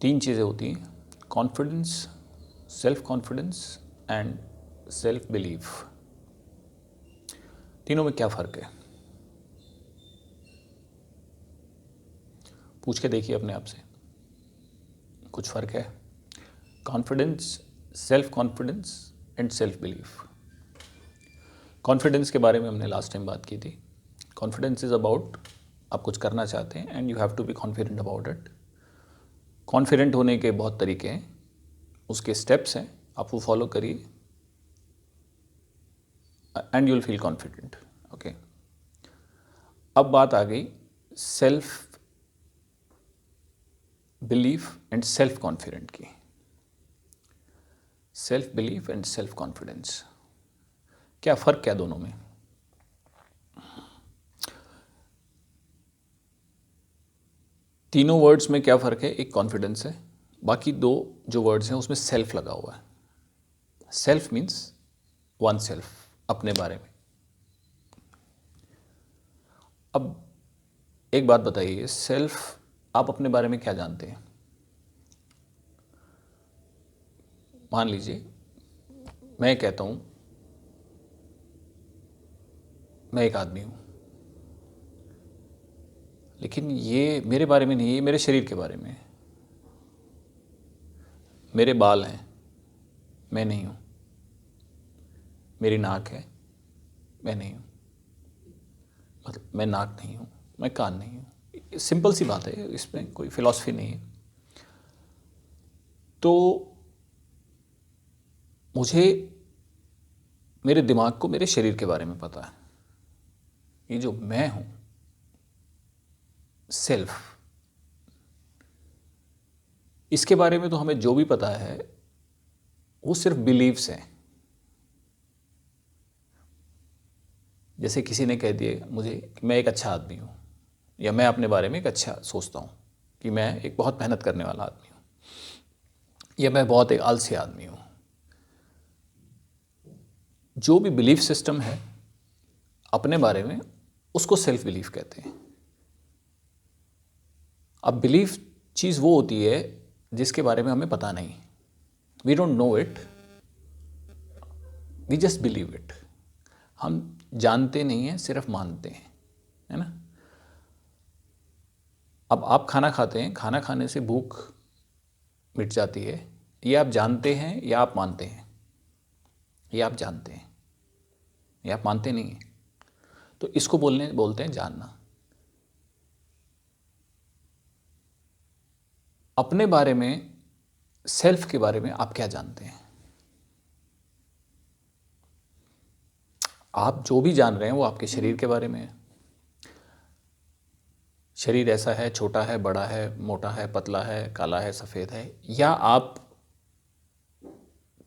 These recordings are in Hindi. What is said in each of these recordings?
तीन चीज़ें होती हैं, confidence, self confidence and self belief. तीनों में क्या फ़र्क है? पूछ के देखिए अपने आप से, कुछ फ़र्क है? Confidence, self confidence and self belief. Confidence के बारे में हमने लास्ट टाइम बात की थी। कॉन्फिडेंस इज़ अबाउट आप कुछ करना चाहते हैं and you have to be confident about it. Confident होने के बहुत तरीके हैं, उसके स्टेप्स हैं, आप वो फॉलो करिए and you will feel confident. Okay, अब बात आ गई self belief and self confident की। Self belief and self confidence, क्या फ़र्क क्या दोनों में? तीनों वर्ड्स में क्या फ़र्क है? एक कॉन्फिडेंस है, बाकी दो जो वर्ड्स हैं उसमें सेल्फ लगा हुआ है। सेल्फ मीन्स वन सेल्फ, अपने बारे में। अब एक बात बताइए, सेल्फ आप अपने बारे में क्या जानते हैं? मान लीजिए मैं कहता हूँ मैं एक आदमी हूँ, लेकिन ये मेरे बारे में नहीं है, ये मेरे शरीर के बारे में है। मेरे बाल हैं, मैं नहीं हूँ। मेरी नाक है, मैं नहीं हूँ। मतलब मैं नाक नहीं हूँ, मैं कान नहीं हूँ। सिंपल सी बात है, इसमें कोई फिलॉसफी नहीं है। तो मुझे मेरे दिमाग को मेरे शरीर के बारे में पता है। ये जो मैं हूँ, सेल्फ, इसके बारे में तो हमें जो भी पता है वो सिर्फ बिलीव्स हैं। जैसे किसी ने कह दिया मुझे कि मैं एक अच्छा आदमी हूँ, या मैं अपने बारे में एक अच्छा सोचता हूँ कि मैं एक बहुत मेहनत करने वाला आदमी हूँ, या मैं बहुत एक आलसी आदमी हूँ। जो भी बिलीफ सिस्टम है अपने बारे में, उसको सेल्फ बिलीफ कहते हैं। अब बिलीफ चीज़ वो होती है जिसके बारे में हमें पता नहीं, we don't know it, we just believe it. हम जानते नहीं हैं, सिर्फ मानते हैं, है ना। अब आप खाना खाते हैं, खाना खाने से भूख मिट जाती है, ये आप जानते हैं या आप मानते हैं? ये आप जानते हैं, ये आप मानते नहीं हैं। तो इसको बोलते हैं जानना। अपने बारे में, सेल्फ के बारे में आप क्या जानते हैं? आप जो भी जान रहे हैं वो आपके शरीर के बारे में है। शरीर ऐसा है, छोटा है, बड़ा है, मोटा है, पतला है, काला है, सफ़ेद है, या आप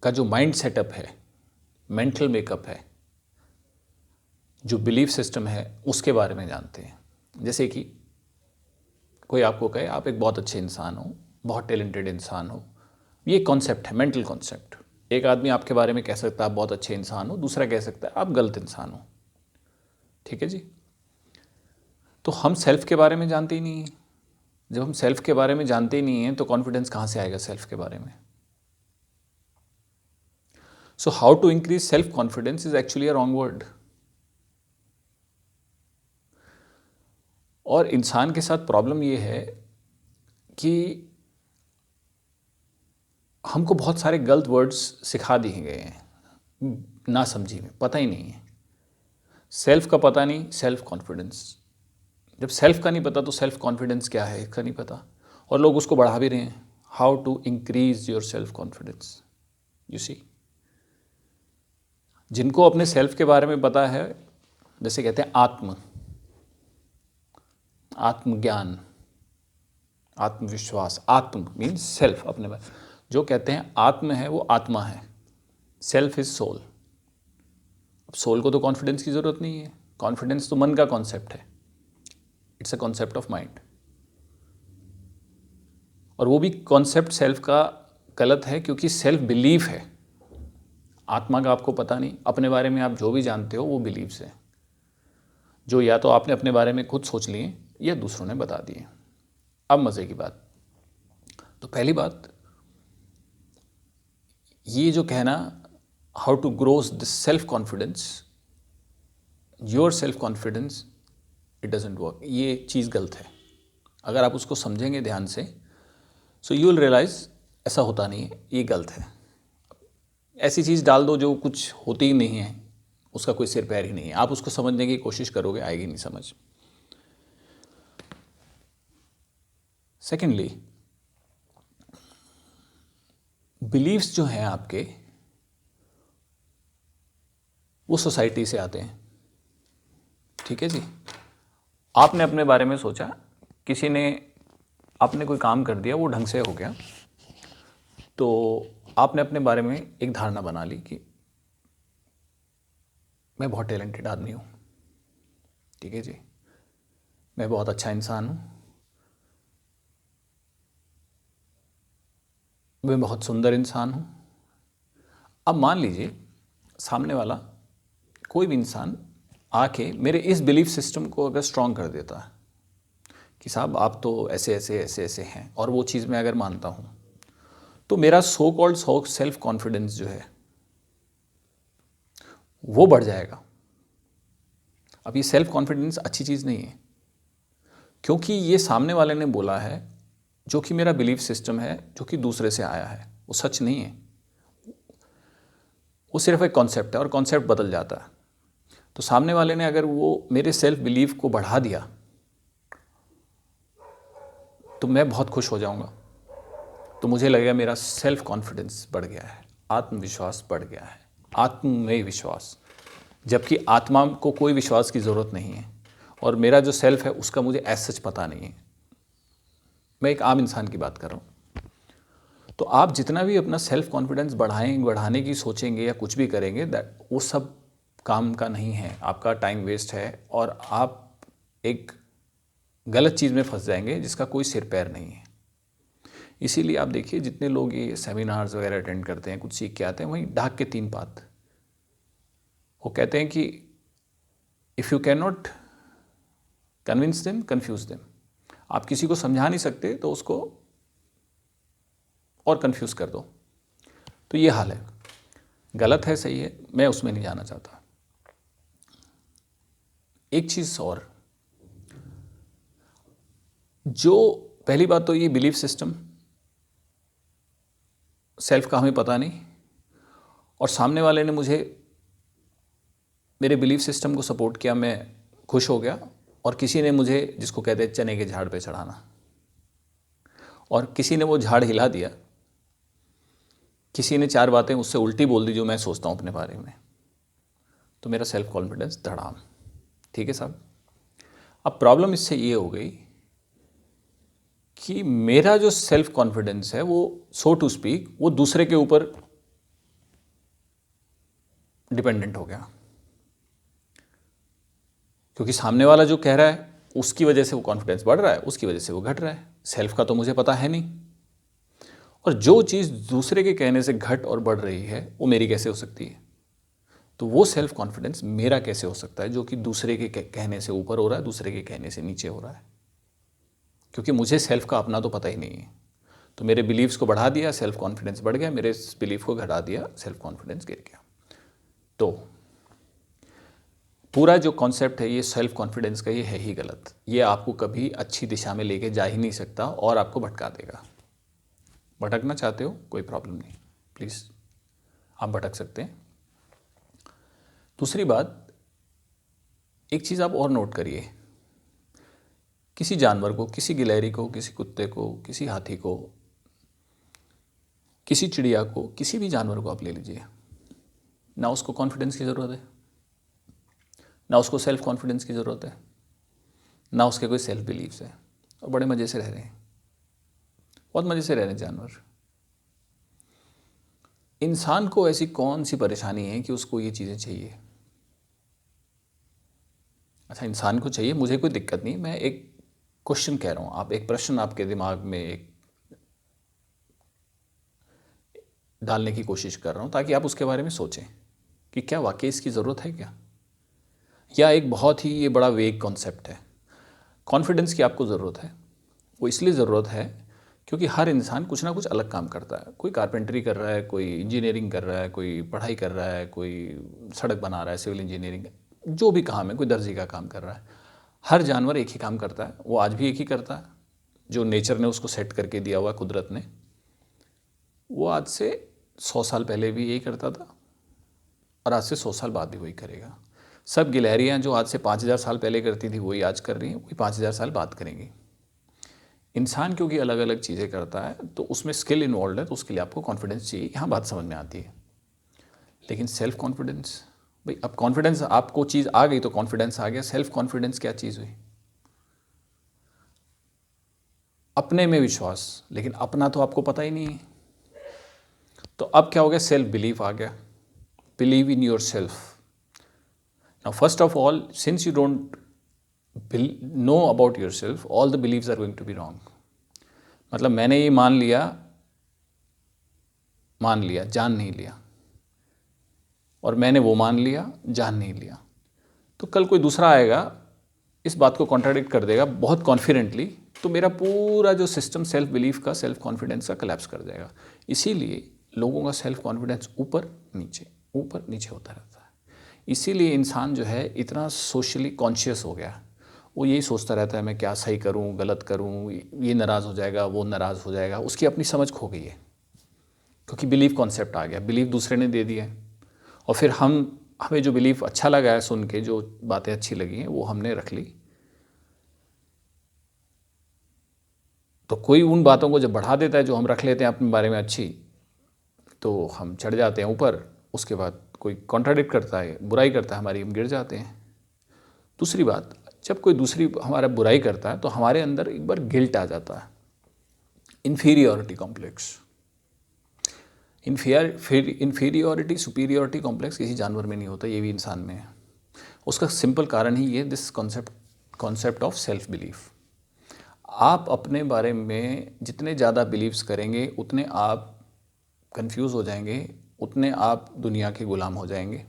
का जो माइंड सेटअप है, मेंटल मेकअप है, जो बिलीफ सिस्टम है, उसके बारे में जानते हैं। जैसे कि कोई आपको कहे आप एक बहुत अच्छे इंसान हो, बहुत टैलेंटेड इंसान हो, ये कॉन्सेप्ट है, मेंटल कॉन्सेप्ट। एक आदमी आपके बारे में कह सकता है आप बहुत अच्छे इंसान हो, दूसरा कह सकता है आप गलत इंसान हो। ठीक है जी। तो हम सेल्फ के बारे में जानते ही नहीं हैं। जब हम सेल्फ के बारे में जानते ही नहीं हैं तो कॉन्फिडेंस कहाँ से आएगा सेल्फ के बारे में? So how to increase self confidence is actually a wrong word. और इंसान के साथ प्रॉब्लम ये है कि हमको बहुत सारे गलत वर्ड्स सिखा दिए गए हैं, ना समझी में, पता ही नहीं है। सेल्फ का पता नहीं, सेल्फ कॉन्फिडेंस। जब सेल्फ का नहीं पता तो सेल्फ कॉन्फिडेंस क्या है इसका नहीं पता, और लोग उसको बढ़ा भी रहे हैं। How to increase your self confidence, you see. जिनको अपने सेल्फ के बारे में पता है, जैसे कहते हैं आत्मज्ञान, आत्मविश्वास। आत्म मीन्स सेल्फ, अपने बारे। जो कहते हैं आत्म है वो आत्मा है, सेल्फ इज सोल। अब सोल को तो कॉन्फिडेंस की ज़रूरत नहीं है, कॉन्फिडेंस तो मन का कॉन्सेप्ट है, it's a concept of mind. और वो भी कॉन्सेप्ट सेल्फ का गलत है, क्योंकि सेल्फ बिलीफ है। आत्मा का आपको पता नहीं, अपने बारे में आप जो भी जानते हो वो बिलीव्स है, जो या तो आपने अपने बारे में खुद सोच लिए या दूसरों ने बता दिए। अब मज़े की बात, तो पहली बात, ये जो कहना how to grows the self confidence, your self confidence, it doesn't work, ये चीज़ गलत है। अगर आप उसको समझेंगे ध्यान से, सो यू विल रियलाइज ऐसा होता नहीं है, ये गलत है। ऐसी चीज़ डाल दो जो कुछ होती ही नहीं है, उसका कोई सिर पैर ही नहीं है, आप उसको समझने की कोशिश करोगे, आएगी नहीं समझ। सेकेंडली, बिलीव्स जो हैं आपके, वो सोसाइटी से आते हैं। ठीक है जी, आपने अपने बारे में सोचा, किसी ने, आपने कोई काम कर दिया, वो ढंग से हो गया, तो आपने अपने बारे में एक धारणा बना ली कि मैं बहुत टैलेंटेड आदमी हूँ। ठीक है जी, मैं बहुत अच्छा इंसान हूँ, मैं बहुत सुंदर इंसान हूँ। अब मान लीजिए सामने वाला कोई भी इंसान आके मेरे इस बिलीफ सिस्टम को अगर स्ट्रॉन्ग कर देता है कि साहब आप तो ऐसे ऐसे ऐसे ऐसे हैं, और वो चीज़ मैं अगर मानता हूँ, तो मेरा सो कॉल्ड सेल्फ कॉन्फिडेंस जो है वो बढ़ जाएगा। अब ये सेल्फ कॉन्फिडेंस अच्छी चीज़ नहीं है, क्योंकि ये सामने वाले ने बोला है, जो कि मेरा बिलीफ सिस्टम है, जो कि दूसरे से आया है, वो सच नहीं है, वो सिर्फ एक कॉन्सेप्ट है, और कॉन्सेप्ट बदल जाता है। तो सामने वाले ने अगर वो मेरे सेल्फ बिलीफ को बढ़ा दिया, तो मैं बहुत खुश हो जाऊंगा, तो मुझे लगेगा मेरा सेल्फ कॉन्फिडेंस बढ़ गया है, आत्मविश्वास बढ़ गया है, आत्म में विश्वास, जबकि आत्मा को कोई विश्वास की ज़रूरत नहीं है, और मेरा जो सेल्फ है उसका मुझे एज सच पता नहीं है। मैं एक आम इंसान की बात कर रहा हूँ। तो आप जितना भी अपना सेल्फ कॉन्फिडेंस बढ़ाने की सोचेंगे या कुछ भी करेंगे, दैट वो सब काम का नहीं है, आपका टाइम वेस्ट है, और आप एक गलत चीज़ में फंस जाएंगे जिसका कोई सिर पैर नहीं है। इसीलिए आप देखिए, जितने लोग ये सेमिनार्स वगैरह अटेंड करते हैं, कुछ सीख के आते हैं, वहीं ढाक के 3 बात वो कहते हैं कि if you can not convince them, confuse them. आप किसी को समझा नहीं सकते तो उसको और कन्फ्यूज कर दो। तो ये हाल है, गलत है, सही है, मैं उसमें नहीं जाना चाहता। एक चीज़ और, जो पहली बात तो ये बिलीफ सिस्टम सेल्फ का हमें पता नहीं, और सामने वाले ने मुझे मेरे बिलीफ सिस्टम को सपोर्ट किया, मैं खुश हो गया, और किसी ने मुझे, जिसको कहते हैं चने के झाड़ पे चढ़ाना, और किसी ने वो झाड़ हिला दिया, किसी ने 4 बातें उससे उल्टी बोल दी जो मैं सोचता हूँ अपने बारे में, तो मेरा सेल्फ कॉन्फिडेंस धड़ाम। ठीक है साहब, अब प्रॉब्लम इससे ये हो गई कि मेरा जो सेल्फ कॉन्फिडेंस है वो, सो टू स्पीक, वो दूसरे के ऊपर डिपेंडेंट हो गया, क्योंकि सामने वाला जो कह रहा है उसकी वजह से वो कॉन्फिडेंस बढ़ रहा है, उसकी वजह से वो घट रहा है। सेल्फ का तो मुझे पता है नहीं, और जो चीज़ दूसरे के कहने से घट और बढ़ रही है वो मेरी कैसे हो सकती है? तो वो सेल्फ कॉन्फिडेंस मेरा कैसे हो सकता है जो कि दूसरे के कहने से ऊपर हो रहा है, दूसरे के कहने से नीचे हो रहा है? क्योंकि मुझे सेल्फ का अपना तो पता ही नहीं है। तो मेरे बिलीव्स को बढ़ा दिया, सेल्फ कॉन्फिडेंस बढ़ गया, मेरे बिलीफ को घटा दिया, सेल्फ कॉन्फिडेंस गिर गया। तो पूरा जो कॉन्सेप्ट है ये सेल्फ कॉन्फिडेंस का, ये है ही गलत। ये आपको कभी अच्छी दिशा में लेके जा ही नहीं सकता, और आपको भटका देगा। भटकना चाहते हो, कोई प्रॉब्लम नहीं, प्लीज़ आप भटक सकते हैं। दूसरी बात, एक चीज़ आप और नोट करिए, किसी जानवर को, किसी गिलहरी को, किसी कुत्ते को, किसी हाथी को, किसी चिड़िया को, किसी भी जानवर को आप ले लीजिए, ना उसको कॉन्फिडेंस की ज़रूरत है, ना उसको सेल्फ कॉन्फिडेंस की ज़रूरत है, ना उसके कोई सेल्फ बिलीव्स है, और बड़े मज़े से रह रहे हैं, बहुत मज़े से रह रहे हैं जानवर। इंसान को ऐसी कौन सी परेशानी है कि उसको ये चीज़ें चाहिए? अच्छा, इंसान को चाहिए, मुझे कोई दिक्कत नहीं, मैं एक क्वेश्चन कह रहा हूँ, आप एक प्रश्न आपके दिमाग में एक डालने की कोशिश कर रहा हूँ, ताकि आप उसके बारे में सोचें कि क्या वाकई इसकी ज़रूरत है क्या, या एक बहुत ही ये बड़ा वेग कॉन्सेप्ट है। कॉन्फिडेंस की आपको ज़रूरत है, वो इसलिए ज़रूरत है क्योंकि हर इंसान कुछ ना कुछ अलग काम करता है। कोई कारपेंटरी कर रहा है, कोई इंजीनियरिंग कर रहा है, कोई पढ़ाई कर रहा है, कोई सड़क बना रहा है, सिविल इंजीनियरिंग, जो भी काम है, कोई दर्जी का काम कर रहा है। हर जानवर एक ही काम करता है, वो आज भी एक ही करता है। जो नेचर ने उसको सेट करके दिया हुआ, कुदरत ने, वो आज से 100 साल पहले भी यही करता था और आज से 100 साल बाद भी वही करेगा। सब गिलहरियाँ जो आज से 5000 साल पहले करती थी वही आज कर रही हैं, वही 5000 साल बाद करेंगी। इंसान क्योंकि अलग अलग चीज़ें करता है तो उसमें स्किल इन्वॉल्व है, तो उसके लिए आपको कॉन्फिडेंस चाहिए। यहाँ बात समझ में आती है। लेकिन सेल्फ कॉन्फिडेंस, भाई अब कॉन्फिडेंस आपको चीज़ आ गई तो कॉन्फिडेंस आ गया, सेल्फ कॉन्फिडेंस क्या चीज़ हुई? अपने में विश्वास, लेकिन अपना तो आपको पता ही नहीं है। तो अब क्या हो गया? सेल्फ बिलीफ आ गया, believe in yourself. Now first of all, since you don't know about yourself, all the beliefs are going to be wrong. मतलब मैंने ये मान लिया, जान नहीं लिया, और मैंने वो मान लिया, जान नहीं लिया, तो कल कोई दूसरा आएगा, इस बात को कॉन्ट्राडिक्ट कर देगा बहुत कॉन्फिडेंटली, तो मेरा पूरा जो सिस्टम सेल्फ बिलीफ का, सेल्फ कॉन्फिडेंस का कोलैप्स कर जाएगा। इसीलिए लोगों का सेल्फ कॉन्फिडेंस ऊपर नीचे होता रहता है। इसीलिए इंसान जो है इतना सोशली कॉन्शियस हो गया, वो यही सोचता रहता है मैं क्या सही करूं, गलत करूं, ये नाराज़ हो जाएगा, वो नाराज़ हो जाएगा। उसकी अपनी समझ खो गई है, क्योंकि बिलीफ कॉन्सेप्ट आ गया, बिलीफ दूसरे ने दे दिया है, और फिर हमें जो बिलीफ अच्छा लगा है सुन के, जो बातें अच्छी लगी हैं वो हमने रख ली। तो कोई उन बातों को जब बढ़ा देता है जो हम रख लेते हैं अपने बारे में अच्छी, तो हम चढ़ जाते हैं ऊपर। उसके बाद कोई कॉन्ट्राडिक्ट करता है, बुराई करता है हमारी, हम गिर जाते हैं। दूसरी बात, जब कोई दूसरी हमारा बुराई करता है तो हमारे अंदर एक बार गिल्ट आ जाता है, inferiority complex. Inferiority superiority complex किसी जानवर में नहीं होता, ये भी इंसान में है। उसका सिंपल कारण ही ये, this concept of self belief. आप अपने बारे में जितने ज़्यादा बिलीव्स करेंगे उतने आप कंफ्यूज हो जाएंगे, उतने आप दुनिया के गुलाम हो जाएंगे,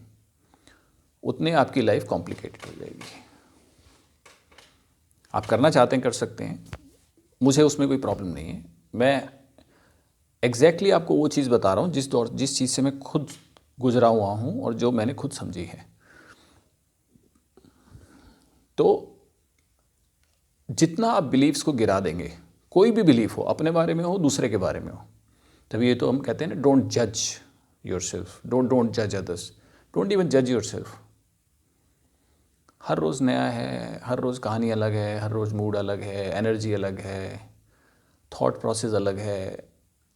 उतने आपकी लाइफ कॉम्प्लिकेटेड हो जाएगी। आप करना चाहते हैं कर सकते हैं, मुझे उसमें कोई प्रॉब्लम नहीं है। मैं एग्जैक्टली आपको वो चीज़ बता रहा हूँ जिस चीज़ से मैं खुद गुजरा हुआ हूँ और जो मैंने खुद समझी है। तो जितना आप बिलीव्स को गिरा देंगे, कोई भी बिलीफ हो, अपने बारे में हो, दूसरे के बारे में हो, तभी ये तो हम कहते हैं ना, डोंट जज योर सेल्फ, डोंट जज अदर्स, डोंट इवन जज योर सेल्फ। हर रोज़ नया है, हर रोज़ कहानी अलग है, हर रोज़ मूड अलग है, एनर्जी अलग है, थॉट प्रोसेस अलग है।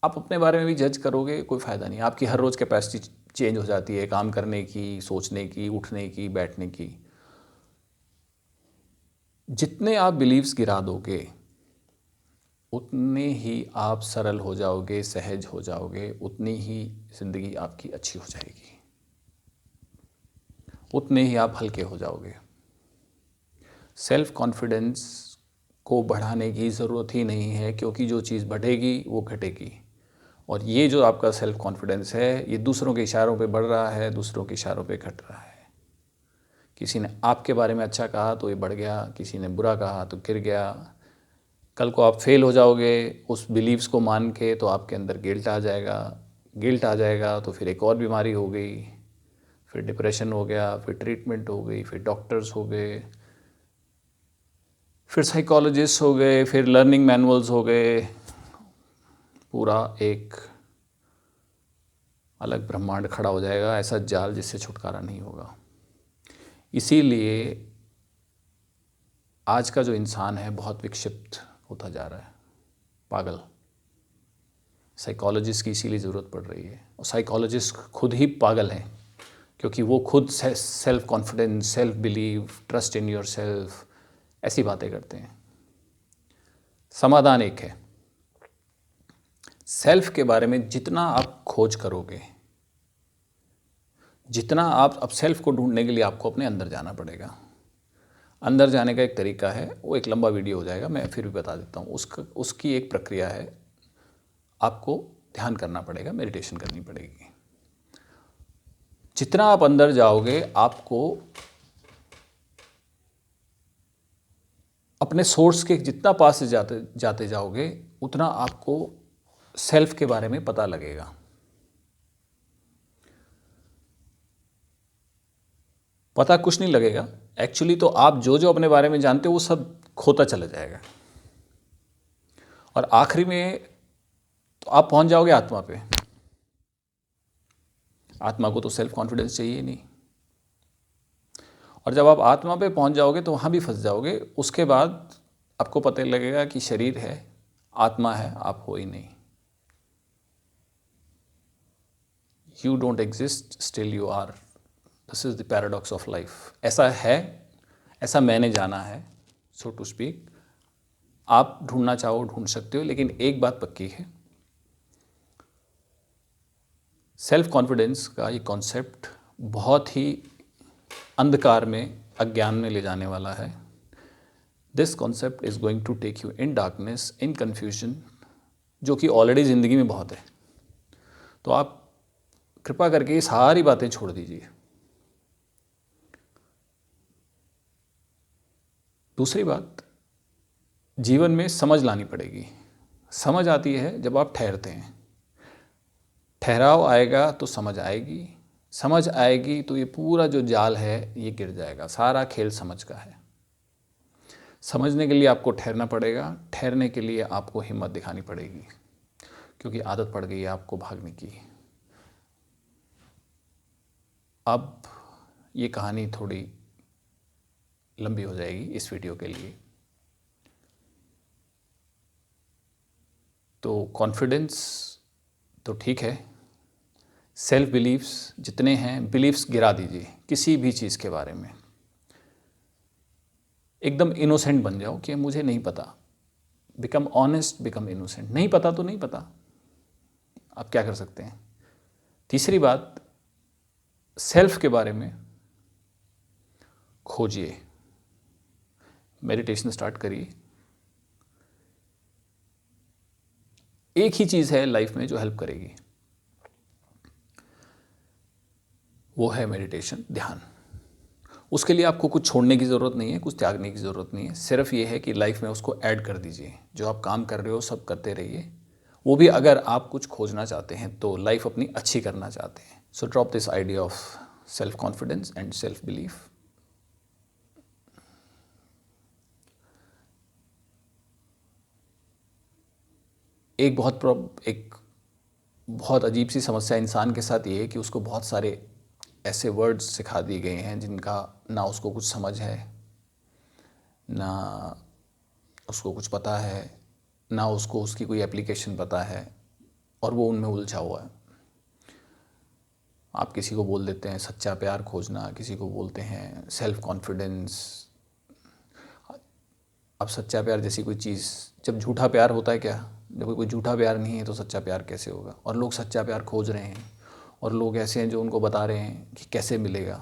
आप अपने बारे में भी जज करोगे, कोई फ़ायदा नहीं। आपकी हर रोज़ कैपेसिटी चेंज हो जाती है, काम करने की, सोचने की, उठने की, बैठने की। जितने आप बिलीव्स गिरा दोगे उतने ही आप सरल हो जाओगे, सहज हो जाओगे, उतनी ही ज़िंदगी आपकी अच्छी हो जाएगी, उतने ही आप हल्के हो जाओगे। सेल्फ कॉन्फिडेंस को बढ़ाने की ज़रूरत ही नहीं है, क्योंकि जो चीज़ बढ़ेगी वो घटेगी। और ये जो आपका सेल्फ कॉन्फिडेंस है, ये दूसरों के इशारों पे बढ़ रहा है, दूसरों के इशारों पे घट रहा है। किसी ने आपके बारे में अच्छा कहा तो ये बढ़ गया, किसी ने बुरा कहा तो गिर गया। कल को आप फेल हो जाओगे उस बिलीव्स को मान के, तो आपके अंदर गिल्ट आ जाएगा। गिल्ट आ जाएगा तो फिर एक और बीमारी हो गई, फिर डिप्रेशन हो गया, फिर ट्रीटमेंट हो गई, फिर डॉक्टर्स हो गए, फिर साइकोलॉजिस्ट हो गए, फिर लर्निंग मैनुअल्स हो गए। पूरा एक अलग ब्रह्मांड खड़ा हो जाएगा, ऐसा जाल जिससे छुटकारा नहीं होगा। इसीलिए आज का जो इंसान है बहुत विक्षिप्त होता जा रहा है, पागल। साइकोलॉजिस्ट की इसीलिए ज़रूरत पड़ रही है, और साइकोलॉजिस्ट खुद ही पागल हैं, क्योंकि वो खुद self confidence, self believe, trust in your self, ऐसी बातें करते हैं। समाधान एक है, सेल्फ के बारे में जितना आप खोज करोगे, जितना आप, अब सेल्फ को ढूंढने के लिए आपको अपने अंदर जाना पड़ेगा। अंदर जाने का एक तरीका है, वो एक लंबा वीडियो हो जाएगा, मैं फिर भी बता देता हूँ। उसकी एक प्रक्रिया है, आपको ध्यान करना पड़ेगा, मेडिटेशन करनी पड़ेगी। जितना आप अंदर जाओगे, आपको अपने सोर्स के जितना पास से जाते जाते जाओगे उतना आपको सेल्फ के बारे में पता लगेगा। पता कुछ नहीं लगेगा एक्चुअली, तो आप जो जो अपने बारे में जानते हो वो सब खोता चला जाएगा, और आखिरी में तो आप पहुंच जाओगे आत्मा पे। आत्मा को तो सेल्फ कॉन्फिडेंस चाहिए नहीं, और जब आप आत्मा पे पहुंच जाओगे तो वहाँ भी फंस जाओगे। उसके बाद आपको पता लगेगा कि शरीर है, आत्मा है, आप हो ही नहीं। You don't exist, still you are. This is the paradox of life. ऐसा है, ऐसा मैंने जाना है, सो टू स्पीक। आप ढूंढना चाहो ढूंढ सकते हो, लेकिन एक बात पक्की है, सेल्फ कॉन्फिडेंस का ये कॉन्सेप्ट बहुत ही अंधकार में, अज्ञान में ले जाने वाला है। This concept is going to take you in darkness, in confusion, जो कि ऑलरेडी ज़िंदगी में बहुत है। तो आप कृपा करके ये सारी बातें छोड़ दीजिए। दूसरी बात, जीवन में समझ लानी पड़ेगी। समझ आती है जब आप ठहरते हैं। ठहराव आएगा तो समझ आएगी, समझ आएगी तो ये पूरा जो जाल है ये गिर जाएगा। सारा खेल समझ का है। समझने के लिए आपको ठहरना पड़ेगा, ठहरने के लिए आपको हिम्मत दिखानी पड़ेगी, क्योंकि आदत पड़ गई है आपको भागने की। अब ये कहानी थोड़ी लंबी हो जाएगी इस वीडियो के लिए। तो कॉन्फिडेंस तो ठीक है, सेल्फ बिलीव्स जितने हैं, बिलीव्स गिरा दीजिए किसी भी चीज़ के बारे में। एकदम इनोसेंट बन जाओ कि मुझे नहीं पता। Become honest, become innocent. नहीं पता तो नहीं पता, आप क्या कर सकते हैं। तीसरी बात, सेल्फ के बारे में खोजिए, मेडिटेशन स्टार्ट करिए। एक ही चीज़ है लाइफ में जो हेल्प करेगी, वो है मेडिटेशन, ध्यान। उसके लिए आपको कुछ छोड़ने की ज़रूरत नहीं है, कुछ त्यागने की ज़रूरत नहीं है। सिर्फ ये है कि लाइफ में उसको ऐड कर दीजिए। जो आप काम कर रहे हो सब करते रहिए, वो भी अगर आप कुछ खोजना चाहते हैं तो, लाइफ अपनी अच्छी करना चाहते हैं। So drop this idea of self confidence and self belief. एक बहुत अजीब सी समस्या इंसान के साथ ये है कि उसको बहुत सारे ऐसे वर्ड्स सिखा दिए गए हैं जिनका ना उसको कुछ समझ है, ना उसको कुछ पता है, ना उसको उसकी कोई एप्लीकेशन पता है, और वो उनमें उलझा हुआ है। आप किसी को बोल देते हैं सच्चा प्यार खोजना, किसी को बोलते हैं सेल्फ कॉन्फिडेंस। अब सच्चा प्यार जैसी कोई चीज़, जब झूठा प्यार होता है क्या? जब कोई झूठा प्यार नहीं है तो सच्चा प्यार कैसे होगा? और लोग सच्चा प्यार खोज रहे हैं, और लोग ऐसे हैं जो उनको बता रहे हैं कि कैसे मिलेगा।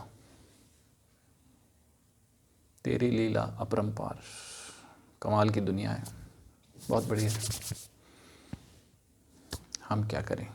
तेरी लीला अपरंपार, कमाल की दुनिया है, बहुत बढ़िया। हम क्या करें।